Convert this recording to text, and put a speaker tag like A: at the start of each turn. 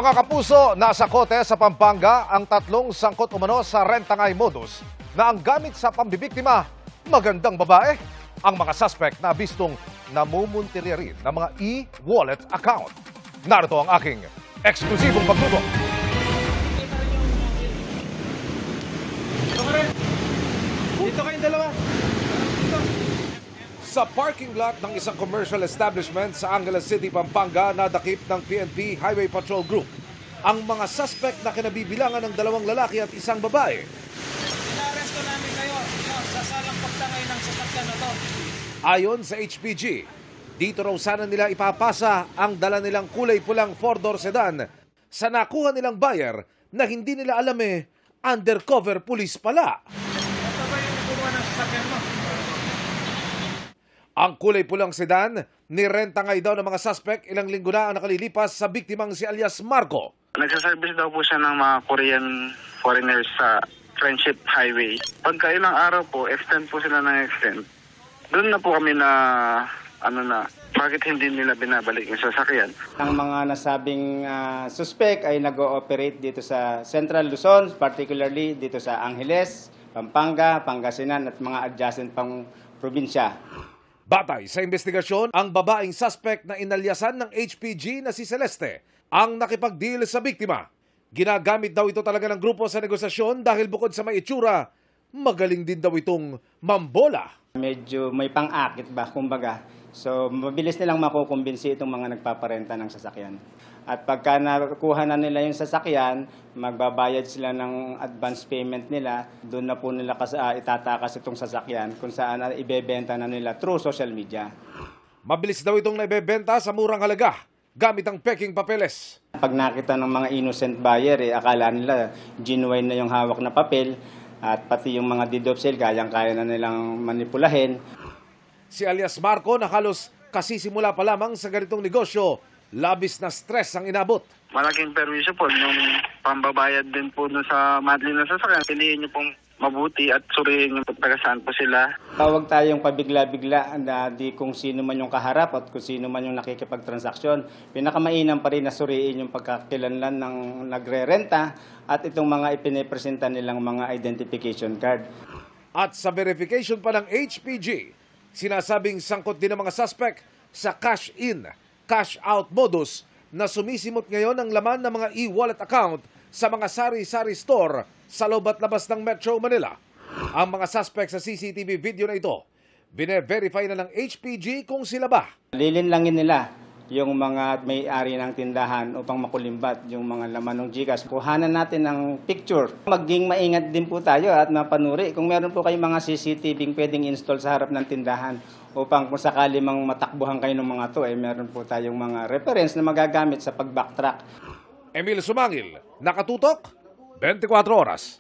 A: Mga kapuso, nasa kote sa Pampanga ang tatlong sangkot umano sa rentangay modus na ang gamit sa pambibiktima, magandang babae. Ang mga suspect na bistong namumuntirya rin ng mga e-wallet account. Narito ang aking eksklusibong pagtutok.
B: Dito kayong dalawa.
A: Sa parking lot ng isang commercial establishment sa Angeles City, Pampanga, nadakip ng PNP Highway Patrol Group ang mga suspect na kinabibilangan ng dalawang lalaki at isang babae.
B: Inaresto namin kayo sa salang pagtangay ng sasakyan na to.
A: Ayon sa HPG, dito raw sana nila ipapasa ang dala nilang kulay pulang four-door sedan sa nakuha nilang buyer na hindi nila alam undercover police pala.
B: Ito ba yung kumuha ng sasakyan mo?
A: Ang kulay pulang sedan, nirenta ngay daw ng mga suspect ilang linggo na ang nakalilipas sa biktimang si alias Marco.
C: Nagsaservice daw po siya ng mga Korean foreigners sa Friendship Highway. Pagka ilang araw po, extend po sila ng extend. Doon na po kami na, bakit hindi nila binabalik yung sasakyan?
D: Ang mga nasabing suspect ay nag-ooperate dito sa Central Luzon, particularly dito sa Angeles, Pampanga, Pangasinan at mga adjacent pang probinsya.
A: Batay sa investigasyon, ang babaeng suspect na inalyasan ng HPG na si Celeste ang nakipag-deal sa biktima. Ginagamit daw ito talaga ng grupo sa negosasyon dahil bukod sa may itsura, magaling din daw itong mambola.
D: Medyo may pang-akit ba, kumbaga. So, mabilis nilang makukumbinsi itong mga nagpaparenta ng sasakyan. At pagka nakuha na nila yung sasakyan, magbabayad sila ng advance payment nila. Doon na po nila itatakas itong sasakyan kung saan ibebenta na nila through social media.
A: Mabilis daw itong naibebenta sa murang halaga gamit ang peking papeles.
D: Pag nakita ng mga innocent buyer, akala nila genuine na yung hawak na papel at pati yung mga deed of sale, kayang-kaya na nilang manipulahin.
A: Si alias Marco na halos kasisimula pa lamang sa ganitong negosyo, labis na stress ang inabot.
C: Malaking perwisyo po nung pambabayad din po dun sa monthly na sasakyan. Piliin niyo pong mabuti at suriin yung taga-saan po sila.
D: Tawag tayong pabigla-bigla na di kung sino man yung kaharap at kung sino man yung nakikipagtransaksyon. Pinakamainam pa rin na suriin yung pagkakilanlan ng nagre-renta at itong mga ipinipresenta nilang mga identification card.
A: At sa verification pa ng HPG, sinasabing sangkot din ng mga suspect sa cash-in, cash-out modus na sumisimot ngayon ang laman ng mga e-wallet account sa mga sari-sari store sa loob at labas ng Metro Manila. Ang mga suspect sa CCTV video na ito, bine-verify na ng HPG kung sila ba.
D: Lilinlangin nila yung mga may-ari ng tindahan upang makulimbat yung mga laman ng GCash. Kuhanan natin ng picture. Maging maingat din po tayo at mapanuri. Kung meron po kayong mga CCTV pwedeng install sa harap ng tindahan upang kung sakali mang matakbuhan kayo ng mga to, meron po tayong mga reference na magagamit sa pag-backtrack.
A: Emil Sumangil, nakatutok, 24 oras.